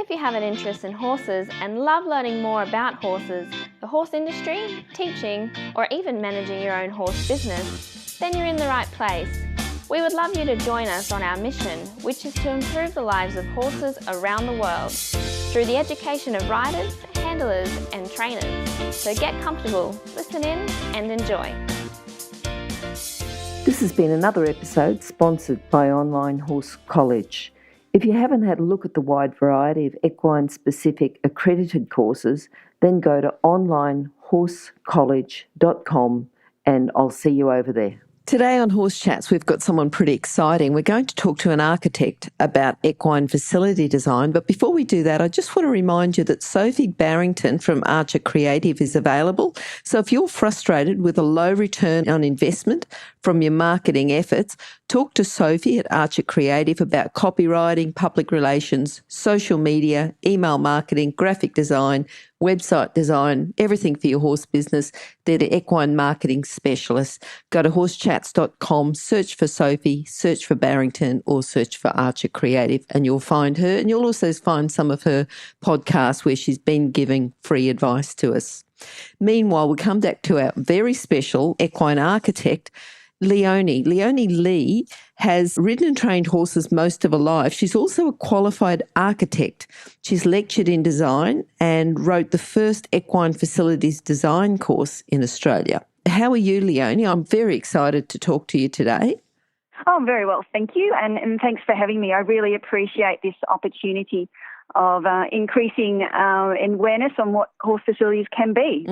If you have an interest in horses and love learning more about horses, the horse industry, teaching, or even managing your own horse business, then you're in the right place. We would love you to join us on our mission, which is to improve the lives of horses around the world through the education of riders, handlers, and trainers. So get comfortable, listen in, and enjoy. This has been another episode sponsored by Online Horse College. If you haven't had a look at the wide variety of equine-specific accredited courses, then go to onlinehorsecollege.com and I'll see you over there. Today on Horse Chats, we've got someone pretty exciting. We're going to talk to an architect about equine facility design. But before we do that, I just want to remind you that Sophie Barrington from Archer Creative is available. So if you're frustrated with a low return on investment from your marketing efforts, talk to Sophie at Archer Creative about copywriting, public relations, social media, email marketing, graphic design, website design, everything for your horse business. They're the equine marketing specialists. Go to horsechats.com, search for Sophie, search for Barrington, or search for Archer Creative, and you'll find her. And you'll also find some of her podcasts where she's been giving free advice to us. Meanwhile, we come back to our very special equine architect, Leonie. Leonie Lee has ridden and trained horses most of her life. She's also a qualified architect. She's lectured in design and wrote the first equine facilities design course in Australia. How are you, Leonie? I'm very excited to talk to you today. Oh, I'm very well, thank you. And thanks for having me. I really appreciate this opportunity of increasing awareness on what horse facilities can be.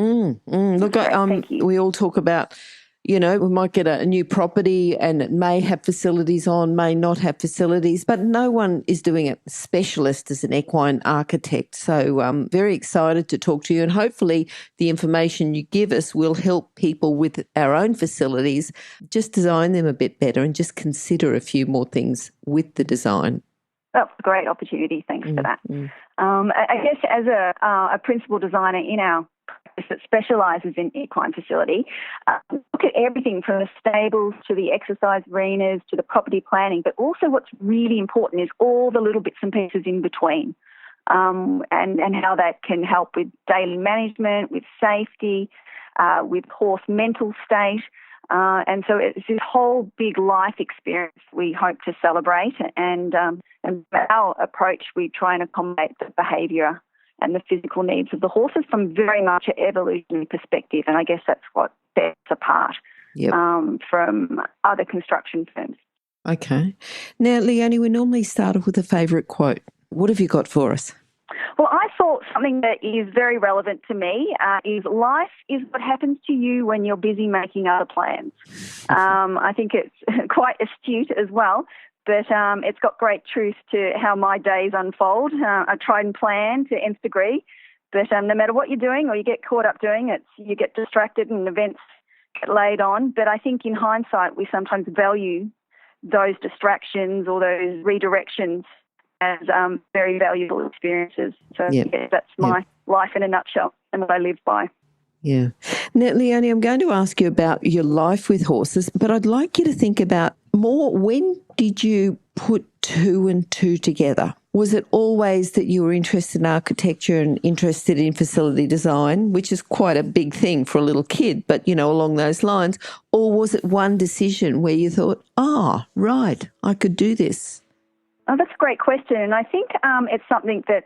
Look, thank you. We all talk about, we might get a new property and it may have facilities on, may not have facilities, but no one is doing it specialist as an equine architect. So I'm very excited to talk to you, and hopefully the information you give us will help people with our own facilities just design them a bit better and just consider a few more things with the design. That's a great opportunity. Thanks for that. I guess as a principal designer in our practice that specialises in equine facility, look at everything from the stables to the exercise arenas to the property planning, but also what's really important is all the little bits and pieces in between, and how that can help with daily management, with safety, with horse mental state. And so it's this whole big life experience we hope to celebrate, and our approach, we try and accommodate the behaviour and the physical needs of the horses from very much an evolutionary perspective, and I guess that's what sets us apart from other construction firms. Okay. Now, Leonie, we normally start off with a favourite quote. What have you got for us? Well, I thought something that is very relevant to me is life is what happens to you when you're busy making other plans. I think it's quite astute as well, but it's got great truth to how my days unfold. I try and plan to nth degree, but no matter what you're doing or you get caught up doing it, you get distracted and events get laid on. But I think in hindsight, we sometimes value those distractions or those redirections as very valuable experiences. So that's my life in a nutshell and what I live by. Yeah. Now, Leonie, I'm going to ask you about your life with horses, but I'd like you to think about more, when did you put two and two together? Was it always that you were interested in architecture and interested in facility design, which is quite a big thing for a little kid, but, along those lines? Or was it one decision where you thought, right, I could do this? Oh, that's a great question. And I think it's something that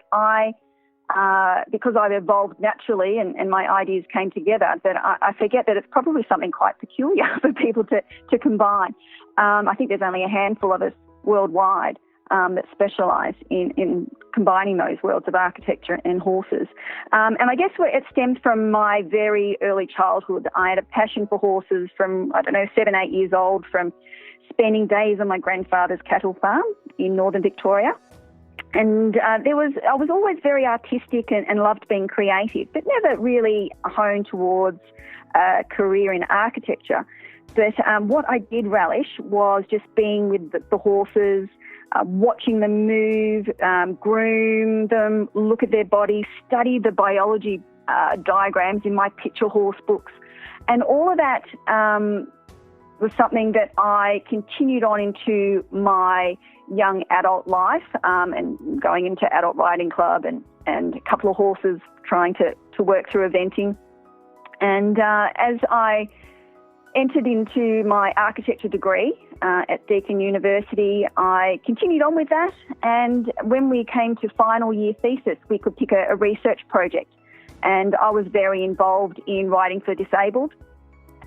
because I've evolved naturally and my ideas came together, that I forget that it's probably something quite peculiar for people to combine. I think there's only a handful of us worldwide that specialise in combining those worlds of architecture and horses. And I guess it stems from my very early childhood. I had a passion for horses from, 7, 8 years old, from spending days on my grandfather's cattle farm in northern Victoria. And I was always very artistic and loved being creative, but never really honed towards a career in architecture. But what I did relish was just being with the horses, watching them move, groom them, look at their bodies, study the biology diagrams in my picture horse books. And all of that was something that I continued on into my young adult life, and going into adult riding club and a couple of horses, trying to work through eventing. And as I entered into my architecture degree at Deakin University, I continued on with that. And when we came to final year thesis, we could pick a research project. And I was very involved in riding for disabled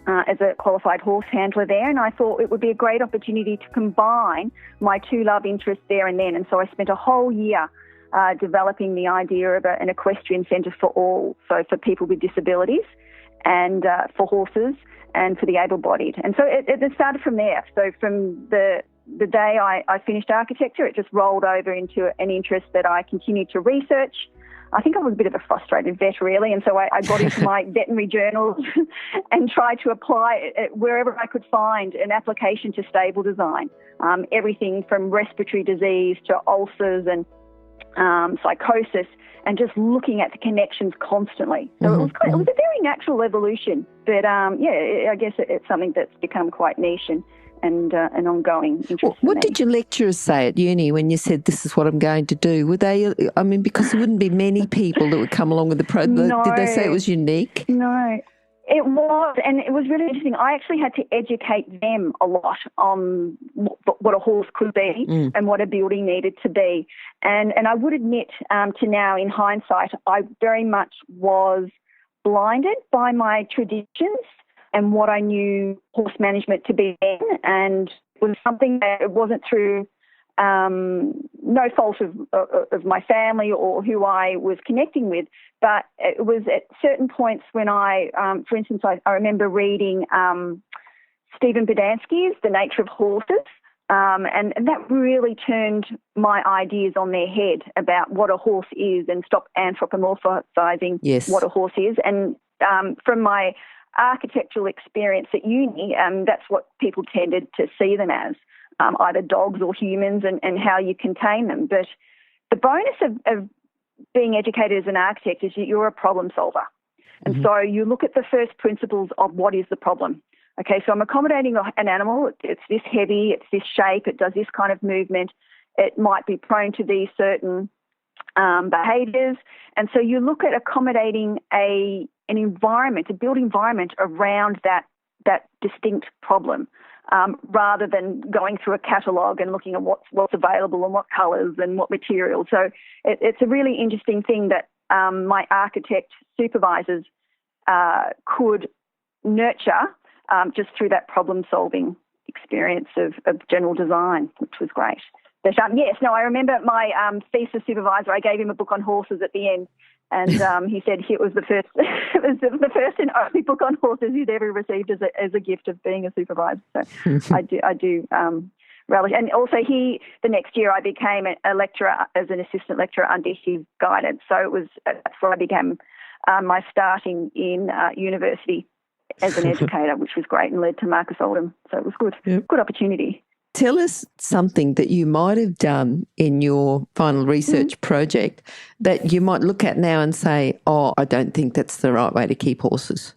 as a qualified horse handler there. And I thought it would be a great opportunity to combine my two love interests there and then. And so I spent a whole year developing the idea of an equestrian centre for all, so for people with disabilities and for horses and for the able-bodied. And so it started from there. So from the day I finished architecture, it just rolled over into an interest that I continued to research. I think I was a bit of a frustrated vet, really, and so I got into my veterinary journals and tried to apply it wherever I could find an application to stable design. Everything from respiratory disease to ulcers and psychosis, and just looking at the connections constantly. So it was a very natural evolution, but I guess it's something that's become quite niche and an ongoing interest. What did your lecturers say at uni when you said, this is what I'm going to do? Were they, because there wouldn't be many people that would come along with the program. No. Did they say it was unique? No. It was, and it was really interesting. I actually had to educate them a lot on what a horse could be and what a building needed to be. And I would admit to now, in hindsight, I very much was blinded by my traditions and what I knew horse management to be in, and it was something that it wasn't through no fault of my family or who I was connecting with, but it was at certain points when I, for instance, I remember reading Stephen Bodansky's The Nature of Horses, and that really turned my ideas on their head about what a horse is and stopped anthropomorphizing what a horse is. And from my architectural experience at uni, that's what people tended to see them as, either dogs or humans, and how you contain them. But the bonus of being educated as an architect is you're a problem solver. And so you look at the first principles of what is the problem. Okay, so I'm accommodating an animal. It's this heavy, it's this shape, it does this kind of movement. It might be prone to these certain behaviours. And so you look at accommodating an environment, a built environment around that distinct problem, rather than going through a catalogue and looking at what's available and what colours and what materials. So it's a really interesting thing that my architect supervisors could nurture just through that problem-solving experience of general design, which was great. But I remember my thesis supervisor, I gave him a book on horses at the end, and he said it was the first and only book on horses he'd ever received as a gift of being a supervisor. So I do relish. And also the next year I became a lecturer as an assistant lecturer under his guidance. So that's where I began my starting in university as an educator, which was great and led to Marcus Oldham. So it was good. Yep. Good opportunity. Tell us something that you might have done in your final research project that you might look at now and say, oh, I don't think that's the right way to keep horses.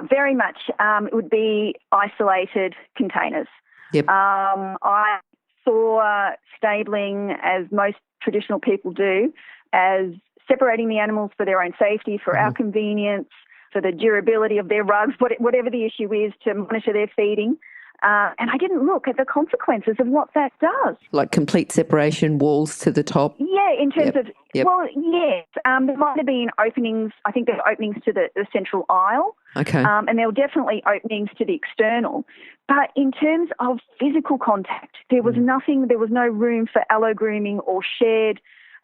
Very much. It would be isolated containers. Yep. I saw stabling, as most traditional people do, as separating the animals for their own safety, for our convenience, for the durability of their rugs, whatever the issue is, to monitor their feeding. And I didn't look at the consequences of what that does. Like complete separation, walls to the top? Yeah, in terms of, well, yes. There might have been openings. I think there are openings to the central aisle. Okay. And there were definitely openings to the external. But in terms of physical contact, there was nothing, there was no room for allo grooming or shared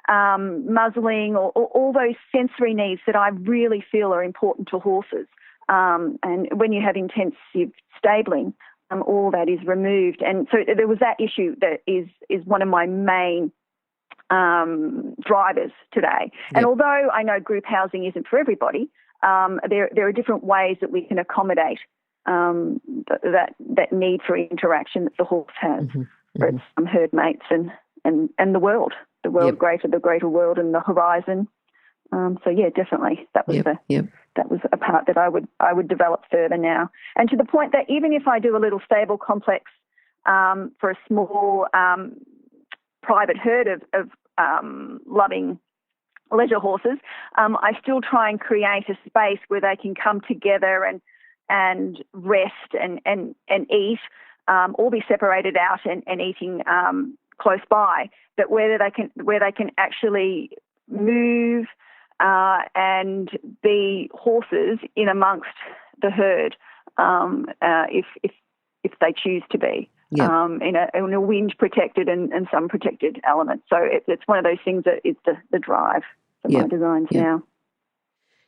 muzzling or all those sensory needs that I really feel are important to horses. And when you have intensive stabling, all that is removed. And so there was that issue that is one of my main drivers today. Yep. And although I know group housing isn't for everybody, there are different ways that we can accommodate that need for interaction that the horse has for its herd mates and the world greater, the greater world and the horizon. So, yeah, definitely. That was was a part that I would develop further now. And to the point that even if I do a little stable complex for a small private herd of loving leisure horses, I still try and create a space where they can come together and rest and eat, or be separated out and eating close by, but where they can actually move and be horses in amongst the herd, if they choose to be. Yeah. In a wind protected and sun protected element. So it's one of those things that is the drive for my designs now.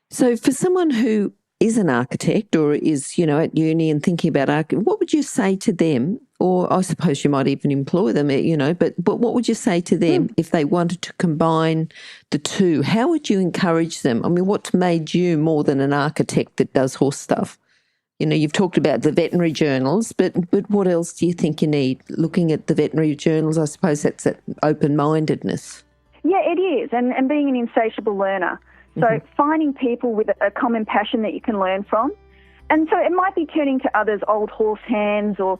So for someone who is an architect or is, at uni and thinking about what would you say to them? Or I suppose you might even employ them, but what would you say to them if they wanted to combine the two? How would you encourage them? I mean, what's made you more than an architect that does horse stuff? You've talked about the veterinary journals, but what else do you think you need? Looking at the veterinary journals, I suppose that's that open-mindedness. Yeah, it is, and being an insatiable learner. So finding people with a common passion that you can learn from. And so it might be turning to others, old horse hands, or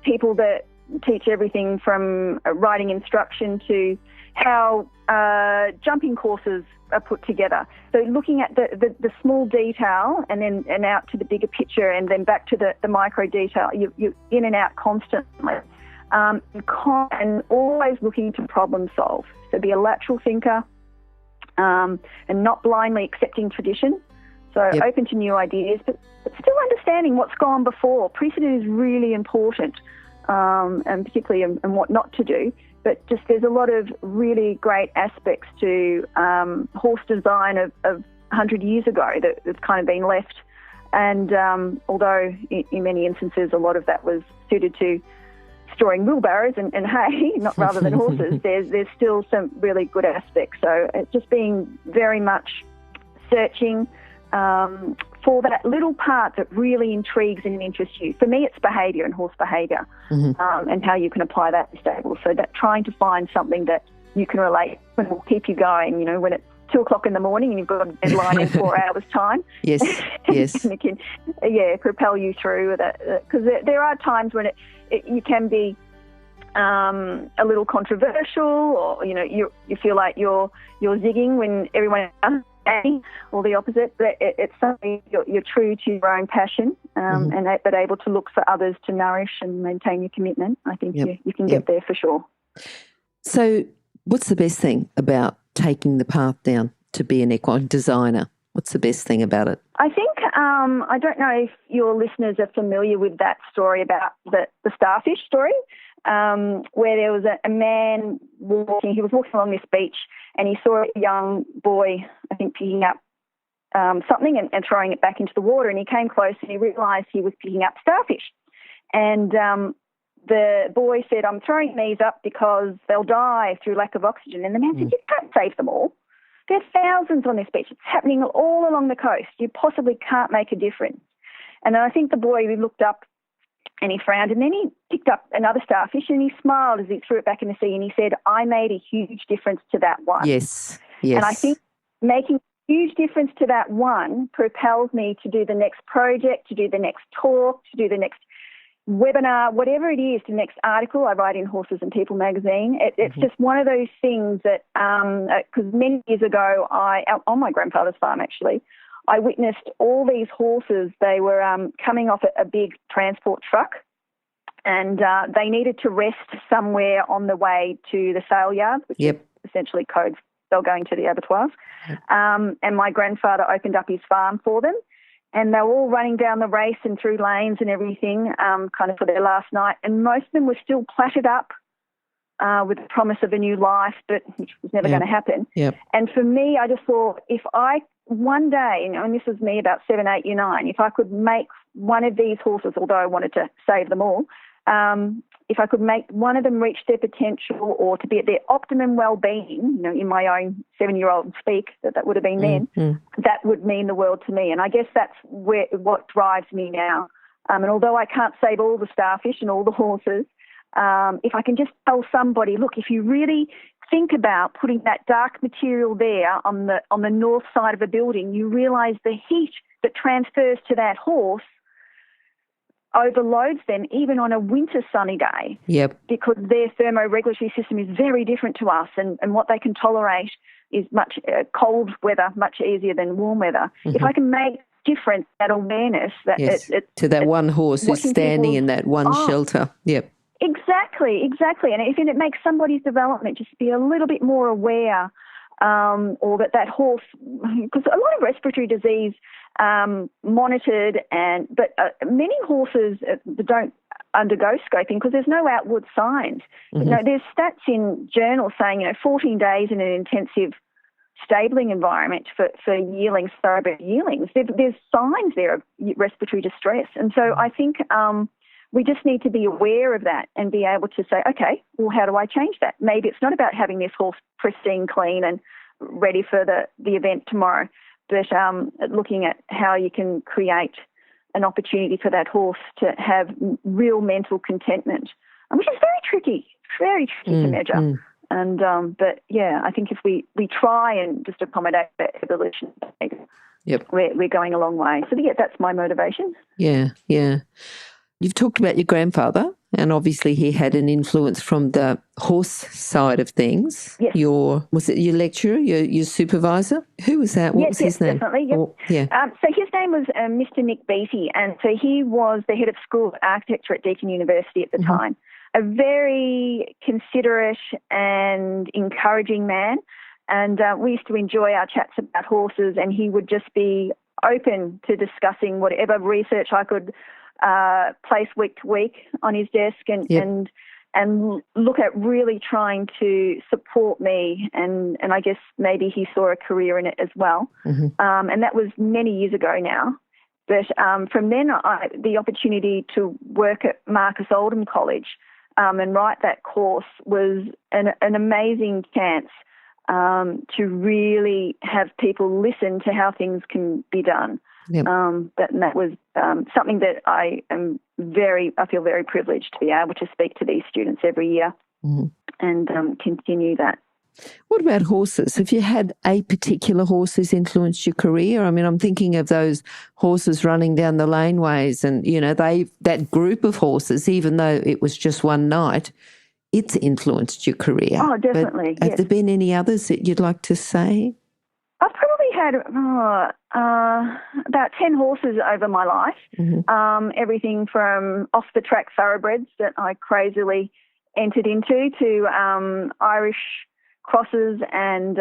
people that teach everything from riding instruction to how jumping courses are put together. So looking at the small detail and out to the bigger picture and then back to the micro detail. You're in and out constantly. And always looking to problem solve. So be a lateral thinker and not blindly accepting tradition. So open to new ideas, but still understanding what's gone before. Precedent is really important, and particularly in what not to do. But just there's a lot of really great aspects to horse design of 100 years ago that's kind of been left. And although in many instances a lot of that was suited to storing wheelbarrows and hay, not rather than horses, there's still some really good aspects. So it's just being very much searching for that little part that really intrigues and interests you. For me, it's behaviour and horse behaviour, and how you can apply that in stable. So that trying to find something that you can relate and will keep you going, when it's 2:00 in the morning and you've got a deadline in 4 hours' time. Yes, yes. And it can, propel you through that. Because there are times when you can be a little controversial, or, you feel like you're zigging when everyone else or the opposite, but it's something you're true to your own passion, but able to look for others to nourish and maintain your commitment. I think you can get there for sure. So what's the best thing about taking the path down to be an equine designer? What's the best thing about it? I think, I don't know if your listeners are familiar with that story about the starfish story, where there was a man walking, he was walking along this beach and he saw a young boy, I think, picking up something and throwing it back into the water, and he came close and he realised he was picking up starfish. And the boy said, "I'm throwing these up because they'll die through lack of oxygen." And the man said, "You can't save them all. There's thousands on this beach. It's happening all along the coast. You possibly can't make a difference." And then I think the boy looked up and he frowned, and then he picked up another starfish and he smiled as he threw it back in the sea, and he said, "I made a huge difference to that one." Yes. And I think making a huge difference to that one propels me to do the next project, to do the next talk, to do the next webinar, whatever it is, the next article. I write in Horses and People magazine. It's just one of those things that, because many years ago, on my grandfather's farm actually, I witnessed all these horses. They were coming off a big transport truck, and they needed to rest somewhere on the way to the sale yard, which is essentially codes. They're going to the abattoirs. And my grandfather opened up his farm for them, and they were all running down the race and through lanes and everything, kind of for their last night. And most of them were still platted up with the promise of a new life, but which was never going to happen. And for me, I just thought, if I one day, and this was me about 7, 8, 9, if I could make one of these horses, although I wanted to save them all, if I could make one of them reach their potential or to be at their optimum well-being, in my own 7-year-old speak, that would have been then, that would mean the world to me. And I guess that's what drives me now. And although I can't save all the starfish and all the horses, if I can just tell somebody, look, if you really think about putting that dark material there on the north side of a building, you realise the heat that transfers to that horse overloads them even on a winter sunny day. Yep. Because their thermoregulatory system is very different to us, and what they can tolerate is much cold weather, much easier than warm weather. Mm-hmm. If I can make difference, that awareness that yes. to that one horse who's standing in that one shelter. Yep. Exactly. And if it makes somebody's development just be a little bit more aware, or that horse, because a lot of respiratory disease monitored, but many horses don't undergo scoping because there's no outward signs. Mm-hmm. There's stats in journals saying 14 days in an intensive stabling environment for yearlings, thoroughbred yearlings. There's signs there of respiratory distress, and so I think we just need to be aware of that and be able to say, okay, well, how do I change that? Maybe it's not about having this horse pristine, clean, and ready for the event tomorrow, but looking at how you can create an opportunity for that horse to have real mental contentment, which is very tricky to measure. And but yeah, I think if we try and just accommodate that evolution, yep, we're going a long way. So yeah, that's my motivation. Yeah. You've talked about your grandfather, and obviously he had an influence from the horse side of things. Yes. Was it your lecturer, your supervisor? Who was that? What was his name? Definitely. Yep. Yeah. So his name was Mr. Nick Beattie, and so he was the head of school of architecture at Deakin University at the time. A very considerate and encouraging man, and we used to enjoy our chats about horses, and he would just be open to discussing whatever research I could place week to week on his desk, and look at really trying to support me, and I guess maybe he saw a career in it as well. And that was many years ago now. But from then, the opportunity to work at Marcus Oldham College and write that course was an amazing chance to really have people listen to how things can be done. Yep. That was something that I feel very privileged to be able to speak to these students every year and continue that. What about horses? Have you had a particular horse who's influenced your career? I mean, I'm thinking of those horses running down the laneways, and that group of horses, even though it was just one night, it's influenced your career. Oh, definitely. But have there been any others that you'd like to say? I've probably had about 10 horses over my life, everything from off-the-track thoroughbreds that I crazily entered into to Irish crosses, and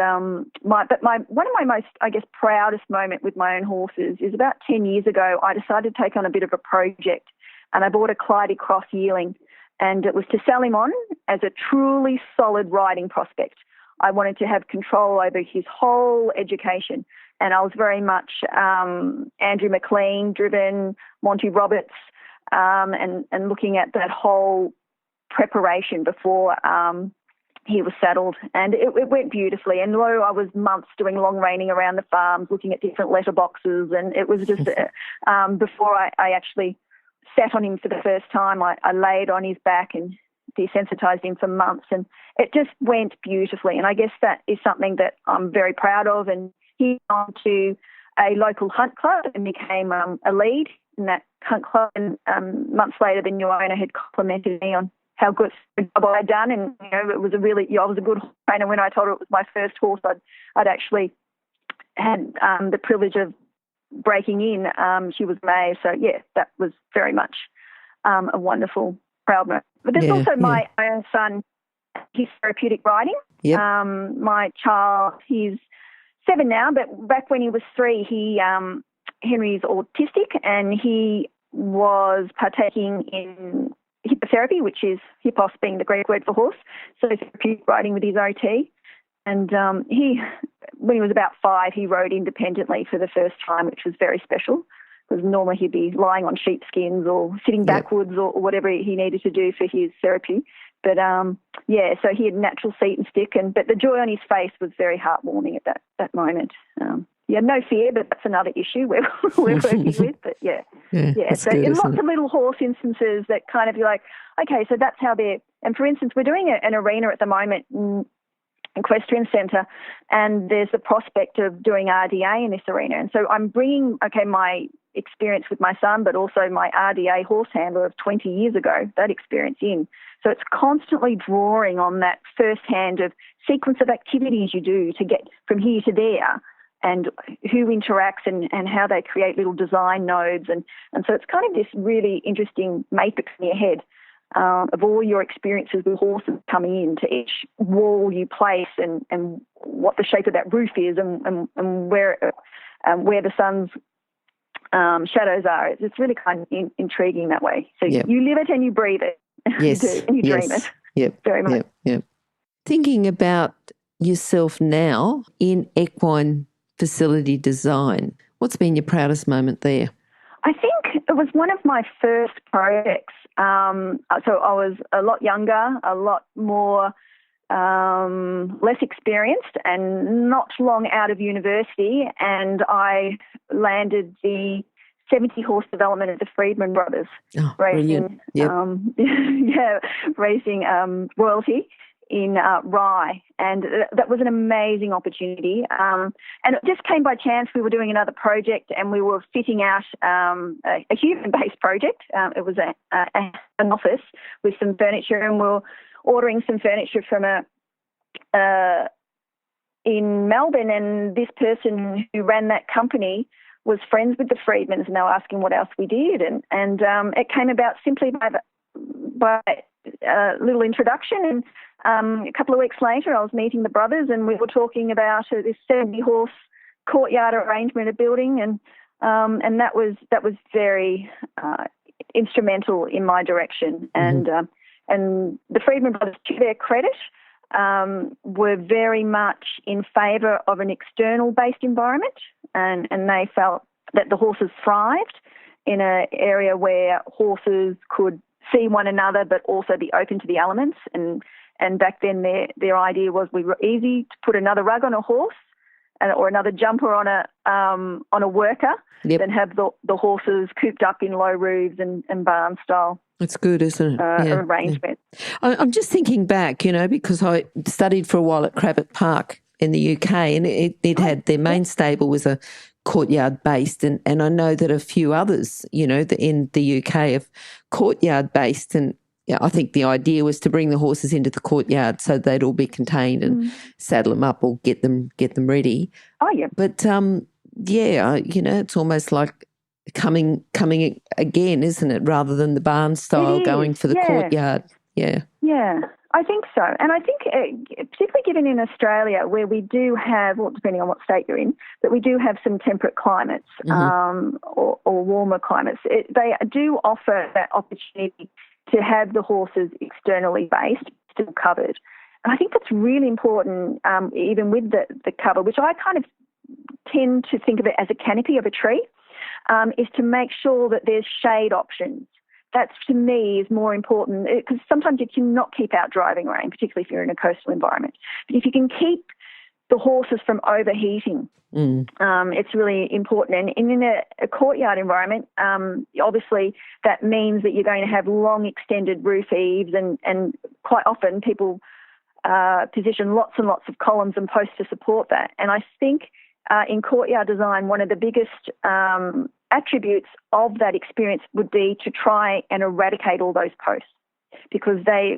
one of my most, I guess, proudest moment with my own horses is about 10 years ago. I decided to take on a bit of a project, and I bought a Clyde Cross yearling, and it was to sell him on as a truly solid riding prospect. I wanted to have control over his whole education, and I was very much Andrew McLean driven, Monty Roberts, and looking at that whole preparation before he was saddled, and it went beautifully. And though I was months doing long reining around the farms, looking at different letterboxes, and it was just before I actually sat on him for the first time, I laid on his back and desensitized him for months, and it just went beautifully. And I guess that is something that I'm very proud of. And he went on to a local hunt club and became a lead in that hunt club, and months later the new owner had complimented me on how good a job I'd done, and it was I was a good horse trainer. When I told her it was my first horse, I'd actually had the privilege of breaking in. She was amazed. So yeah, that was very much a wonderful, proud moment. But there's also my own son, his therapeutic riding. Yep. My child, he's 7 now, but back when he was 3, Henry's autistic, and he was partaking in hippotherapy, which is hippos being the Greek word for horse, so therapeutic riding with his OT. And when he was about 5, he rode independently for the first time, which was very special, because normally he'd be lying on sheepskins or sitting backwards or whatever he needed to do for his therapy. But so he had natural seat and stick, but the joy on his face was very heartwarming at that moment. He had no fear, but that's another issue we're working with. But so good, lots of little horse instances that kind of you're like, okay, so that's how they're. And for instance, we're doing an arena at the moment equestrian centre, and there's the prospect of doing RDA in this arena. And so I'm bringing, my experience with my son, but also my RDA horse handler of 20 years ago, that experience in. So it's constantly drawing on that first-hand of sequence of activities you do to get from here to there, and who interacts and how they create little design nodes. And so it's kind of this really interesting matrix in your head of all your experiences with horses coming in to each wall you place, and what the shape of that roof is, and where the sun's shadows are. It's really kind of intriguing that way. So you live it and you breathe it. Yes. You do, and you dream it. Yep. Very much. Yep. Thinking about yourself now in equine facility design, what's been your proudest moment there? I think it was one of my first projects. So I was a lot younger, a lot more less experienced, and not long out of university, and I landed the 70-horse development of the Friedman brothers, racing, racing royalty in Rye, and that was an amazing opportunity. And it just came by chance. We were doing another project, and we were fitting out a human-based project. It was an office with some furniture, and we were ordering some furniture from in Melbourne, and this person who ran that company was friends with the Friedmans, and they were asking what else we did, and it came about simply by a little introduction. And a couple of weeks later, I was meeting the brothers, and we were talking about this 70-horse courtyard arrangement of building, and that was very instrumental in my direction. Mm-hmm. And the Friedman brothers, to their credit, were very much in favour of an external-based environment, and they felt that the horses thrived in an area where horses could see one another but also be open to the elements. And back then their idea was we were easy to put another rug on a horse or another jumper on a worker than have the horses cooped up in low roofs and barn style. It's good, isn't it? Arrangement. Yeah. I'm just thinking back, because I studied for a while at Cravat Park in the UK, and it had their main stable was a courtyard based, and I know that a few others, in the UK have courtyard based, and I think the idea was to bring the horses into the courtyard so they'd all be contained and saddle them up or get them ready. Oh yeah. But it's almost like coming again, isn't it? Rather than the barn style, going for the courtyard. Yeah. Yeah. I think so. And I think particularly given in Australia where we do have, depending on what state you're in, but we do have some temperate climates or warmer climates, they do offer that opportunity to have the horses externally based, still covered. And I think that's really important, even with the cover, which I kind of tend to think of it as a canopy of a tree, is to make sure that there's shade options. That, to me, is more important because sometimes you cannot keep out driving rain, particularly if you're in a coastal environment. But if you can keep the horses from overheating, it's really important. And in a courtyard environment, obviously that means that you're going to have long extended roof eaves, and quite often people position lots and lots of columns and posts to support that. And I think in courtyard design, one of the biggest attributes of that experience would be to try and eradicate all those posts, because they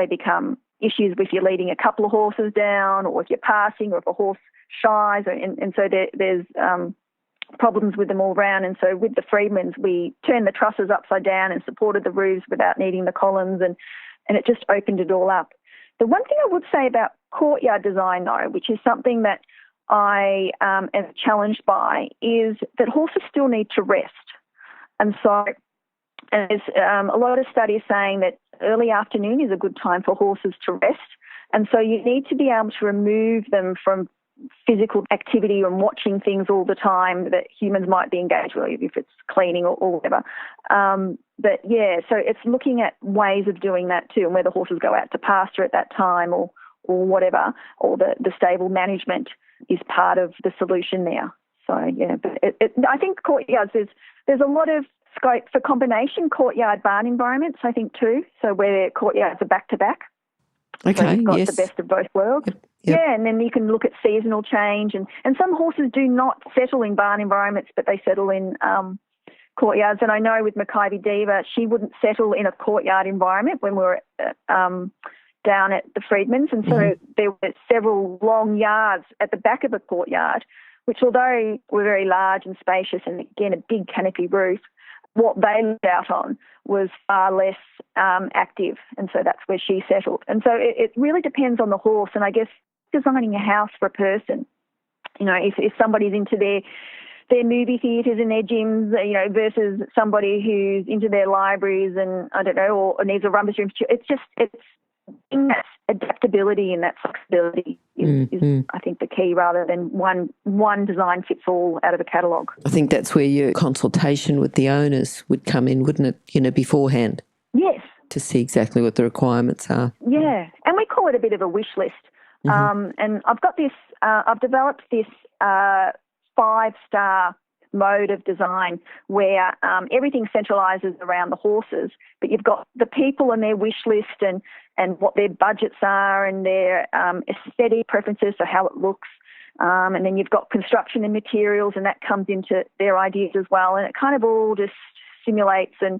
become issues if you're leading a couple of horses down, or if you're passing, or if a horse shies, and so there's problems with them all round. And so with the Friedmans, we turned the trusses upside down and supported the roofs without needing the columns, and it just opened it all up. The one thing I would say about courtyard design, though, which is something that I am challenged by, is that horses still need to rest. And so there's a lot of studies saying that early afternoon is a good time for horses to rest. And so you need to be able to remove them from physical activity and watching things all the time that humans might be engaged with, if it's cleaning or whatever. But yeah, so it's looking at ways of doing that too, and whether horses go out to pasture at that time or whatever, or the stable management is part of the solution there. So yeah, but I think courtyards, there's a lot of scope for combination courtyard barn environments, I think too. So where courtyards are back to back, Okay, so you've got yes. the best of both worlds. Yep. Yeah, and then you can look at seasonal change. And some horses do not settle in barn environments, but they settle in courtyards. And I know with Mackay Diva, she wouldn't settle in a courtyard environment when we were down at the Freedmans. And so there were several long yards at the back of the courtyard, which although were very large and spacious and, again, a big canopy roof, what they lived out on was far less active. And so that's where she settled. And so it really depends on the horse. And I guess designing a house for a person, you know, if somebody's into their movie theatres and their gyms, you know, versus somebody who's into their libraries and, I don't know, or needs a rumpus room. It's in that adaptability and that flexibility is I think, the key, rather than one design fits all out of a catalogue. I think that's where your consultation with the owners would come in, wouldn't it, you know, beforehand? Yes. To see exactly what the requirements are. Yeah, and we call it a bit of a wish list. And I've got this, I've developed this 5-star mode of design where everything centralises around the horses, but you've got the people and their wish list and what their budgets are and their aesthetic preferences, so how it looks. And then you've got construction and materials, and that comes into their ideas as well. And it kind of all just simulates and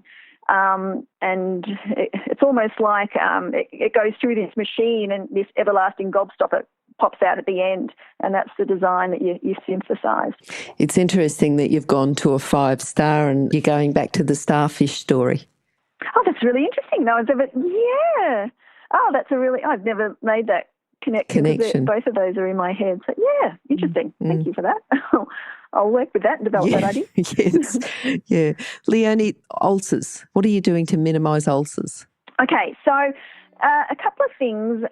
it's almost like it goes through this machine and this everlasting gobstopper pops out at the end, and that's the design that you synthesised. It's interesting that you've gone to a 5-star and you're going back to the starfish story. Oh, that's really interesting. No one's ever, yeah. Oh, I've never made that connection. Both of those are in my head. So, yeah, interesting. Thank you for that. I'll work with that and develop that idea. Yes, yeah. Leonie, ulcers. What are you doing to minimise ulcers? Okay, so a couple of things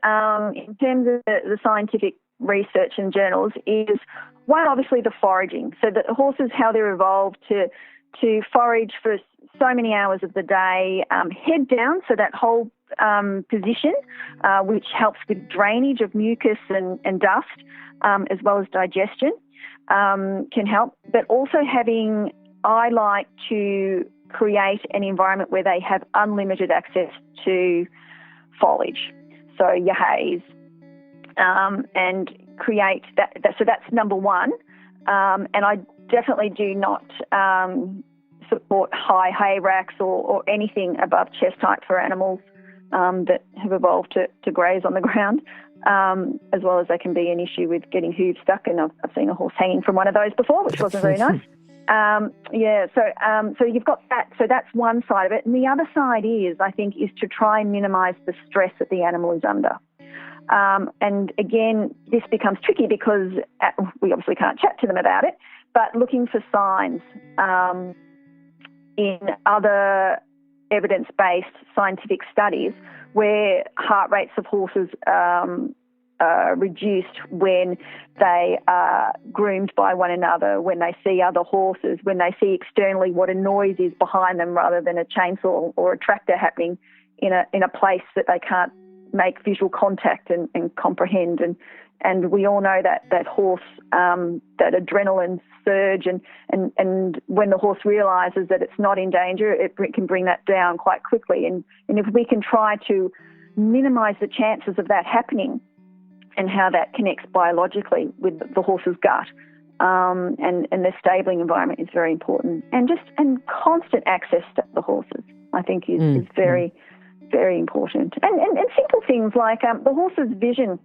in terms of the scientific research and journals is, one, obviously the foraging. So the horses, how they're evolved to forage for so many hours of the day, head down, so that whole position, which helps with drainage of mucus and dust, as well as digestion, can help. But also I like to create an environment where they have unlimited access to foliage, so your hays, and create that. So that's number one. And I definitely do not support high hay racks or anything above chest height for animals that have evolved to graze on the ground, as well as they can be an issue with getting hooves stuck. And I've seen a horse hanging from one of those before, which wasn't very nice. So you've got that. So that's one side of it. And the other side is to try and minimise the stress that the animal is under. And again, this becomes tricky because we obviously can't chat to them about it, but looking for signs in other evidence-based scientific studies where heart rates of horses are reduced when they are groomed by one another, when they see other horses, when they see externally what a noise is behind them rather than a chainsaw or a tractor happening in a place that they can't make visual contact and comprehend. And we all know that horse, that adrenaline surge, and when the horse realises that it's not in danger, it can bring that down quite quickly. And if we can try to minimise the chances of that happening and how that connects biologically with the horse's gut, and the stabling environment is very important. And constant access to the horses, I think, is very, very important. And simple things like the horse's vision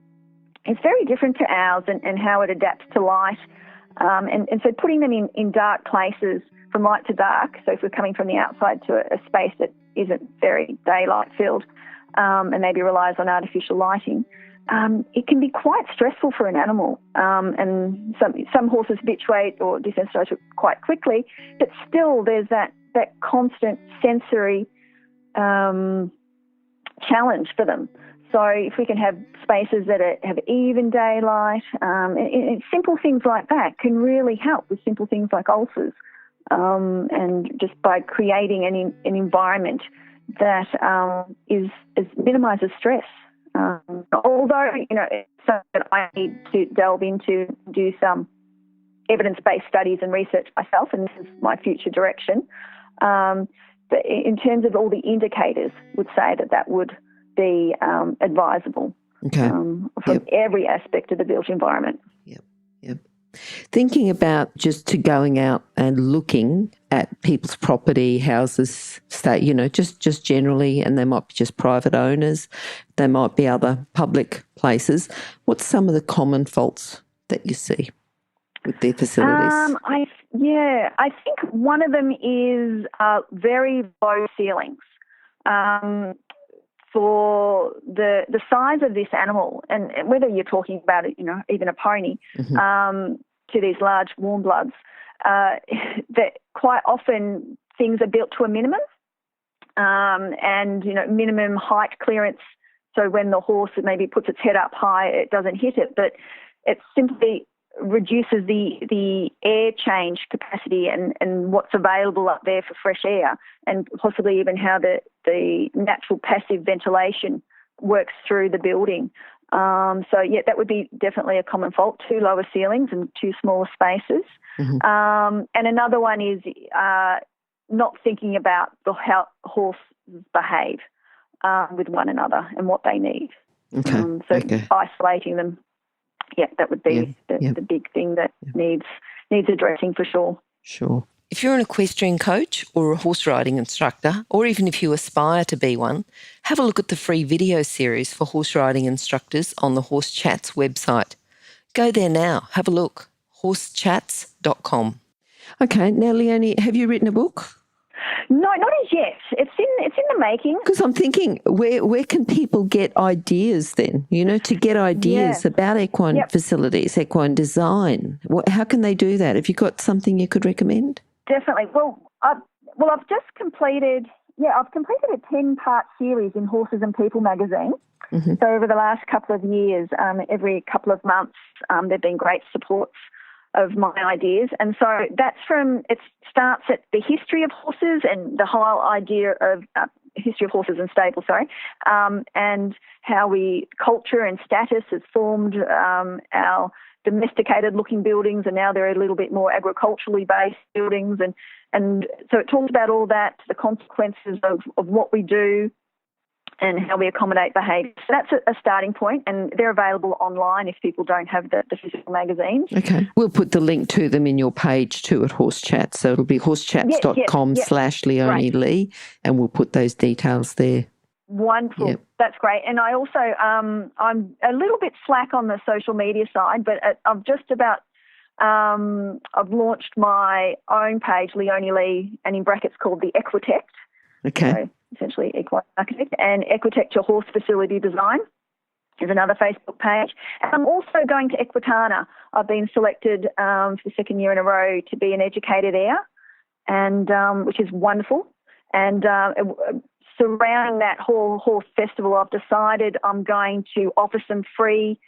is very different to ours and how it adapts to light. And so putting them in dark places from light to dark, so if we're coming from the outside to a space that isn't very daylight filled and maybe relies on artificial lighting, it can be quite stressful for an animal. And some horses habituate or desensitise quite quickly, but still there's that constant sensory challenge for them. So if we can have spaces that have even daylight, and simple things like that can really help with simple things like ulcers, and just by creating an environment that minimises stress. Although, it's something that I need to delve into, do some evidence-based studies and research myself, and this is my future direction. But in terms of all the indicators, would say that would be advisable from every aspect of the built environment. Yep. Thinking about just to going out and looking at people's property, houses, just generally, and they might be just private owners, they might be other public places. What's some of the common faults that you see with their facilities? I think one of them is very low ceilings. For the size of this animal, and whether you're talking about it, even a pony, to these large warm bloods, that quite often things are built to a minimum, and minimum height clearance. So when the horse maybe puts its head up high, it doesn't hit it, but it simply reduces the air change capacity and what's available up there for fresh air, and possibly even how the natural passive ventilation works through the building. That would be definitely a common fault: too lower ceilings and too smaller spaces. And another one is not thinking about how horses behave with one another and what they need. Isolating them. Yeah, that would be the big thing that needs addressing for sure. Sure. If you're an equestrian coach or a horse riding instructor, or even if you aspire to be one, have a look at the free video series for horse riding instructors on the Horse Chats website. Go there now. Have a look. horsechats.com. Okay. Now, Leonie, have you written a book? No, not as yet. It's in the making. Because I'm thinking, where can people get ideas then? To get ideas about equine facilities, equine design. How can they do that? Have you got something you could recommend? Definitely. I've just completed. I've completed a 10-part series in Horses and People magazine. So over the last couple of years, every couple of months, there've been great supports of my ideas. And so it starts at the history of horses and the whole idea of history of horses and stables, and how culture and status has formed our domesticated looking buildings, and now they're a little bit more agriculturally based buildings. And so it talks about all that, the consequences of what we do and how we accommodate behaviour. So that's a starting point, and they're available online if people don't have the physical magazines. Okay. We'll put the link to them in your page too at Horse Chats. So it'll be horsechats.com/Leonie Lee, and we'll put those details there. Wonderful. Yep. That's great. And I also, I'm a little bit slack on the social media side, but I've launched my own page, Leonie Lee, and in brackets called the Equitecture. Okay. So essentially equine architect, and Equitecture Horse Facility Design is another Facebook page. And I'm also going to Equitana. I've been selected for the second year in a row to be an educator there, and which is wonderful. And surrounding that whole horse festival, I've decided I'm going to offer some free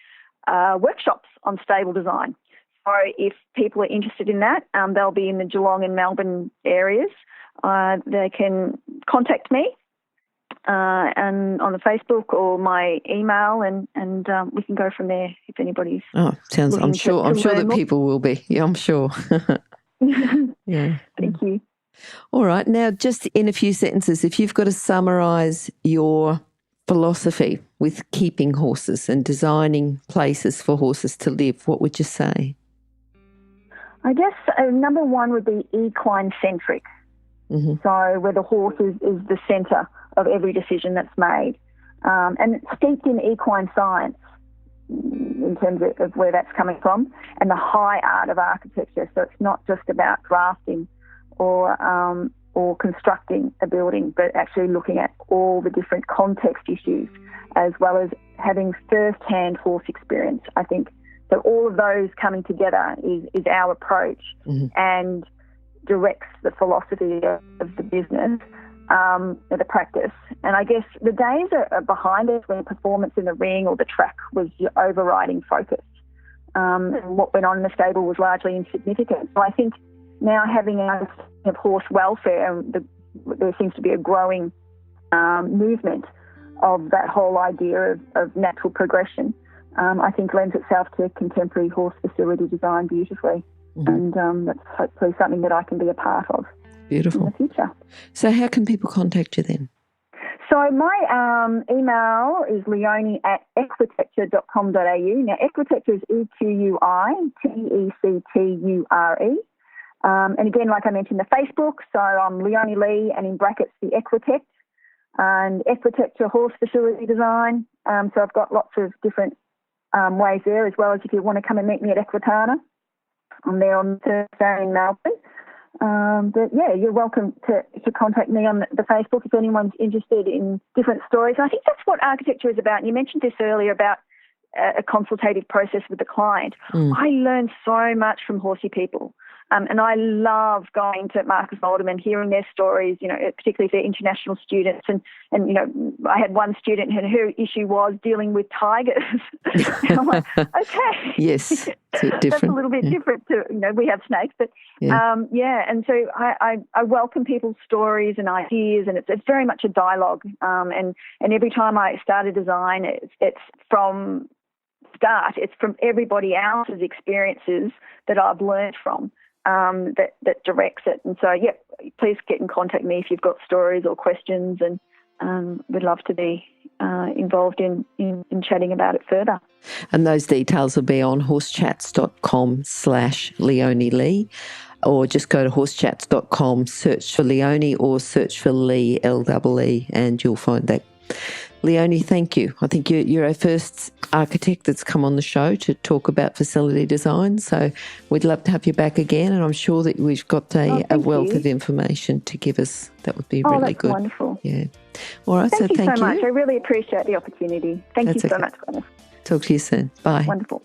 workshops on stable design. So if people are interested in that, they'll be in the Geelong and Melbourne areas. They can contact me and on the Facebook or my email, and we can go from there if anybody's. Oh, sounds. I'm sure that people will be. Yeah, I'm sure. Yeah. Thank you. All right. Now, just in a few sentences, if you've got to summarise your philosophy with keeping horses and designing places for horses to live, what would you say? I guess number one would be equine-centric. So where the horse is the centre of every decision that's made. And it's steeped in equine science in terms of where that's coming from, and the high art of architecture. So it's not just about drafting or constructing a building, but actually looking at all the different context issues, as well as having first-hand horse experience, I think. So all of those coming together is our approach, and directs the philosophy of the business, the practice. And I guess the days are behind us when performance in the ring or the track was your overriding focus. And what went on in the stable was largely insignificant. So I think now having an understanding of horse welfare, there seems to be a growing movement of that whole idea of natural progression, I think lends itself to contemporary horse facility design beautifully. And that's hopefully something that I can be a part of. Beautiful. In the future. So how can people contact you then? So my email is leonie@equitecture.com.au. Now, Equitecture is EQUITECTURE. And again, like I mentioned, the Facebook, so I'm Leonie Lee, and in brackets, the Equitect, and Equitecture Horse Facility Design. So I've got lots of different ways there, as well as if you want to come and meet me at Equitana. I'm there on Thursday in Melbourne. But yeah, you're welcome to contact me on the Facebook if anyone's interested in different stories. And I think that's what architecture is about. And you mentioned this earlier about a consultative process with the client. I learn so much from horsey people. And I love going to Marcus Oldham and hearing their stories, you know, particularly if they're international students. And you know, I had one student and her issue was dealing with tigers. And I'm like, okay. Yes, that's a little bit different to, you know, we have snakes. But, and so I welcome people's stories and ideas, and it's very much a dialogue. And every time I start a design, it's from everybody else's experiences that I've learned from. That directs it. And so, please get in contact with me if you've got stories or questions, and we'd love to be involved in chatting about it further. And those details will be on horsechats.com/Leonie Lee, or just go to horsechats.com, search for Leonie or search for Lee, Lee, and you'll find that. Leonie, thank you. I think you're our first architect that's come on the show to talk about facility design, so we'd love to have you back again, and I'm sure that we've got a wealth of information to give us. That would be really good. Oh, that's wonderful. Yeah. All right, thank you so much. I really appreciate the opportunity. Thank you so much, Glenys. Talk to you soon. Bye. Wonderful.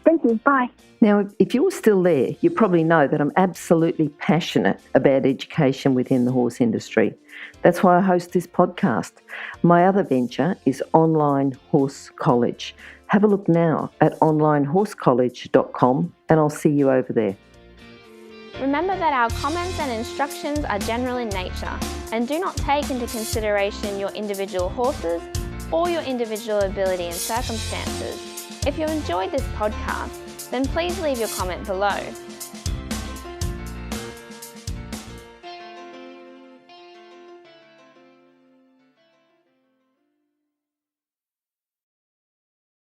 Thank you. Bye. Now, if you're still there, you probably know that I'm absolutely passionate about education within the horse industry. That's why I host this podcast. My other venture is Online Horse College. Have a look now at onlinehorsecollege.com, and I'll see you over there. Remember that our comments and instructions are general in nature and do not take into consideration your individual horses or your individual ability and circumstances. If you enjoyed this podcast, then please leave your comment below.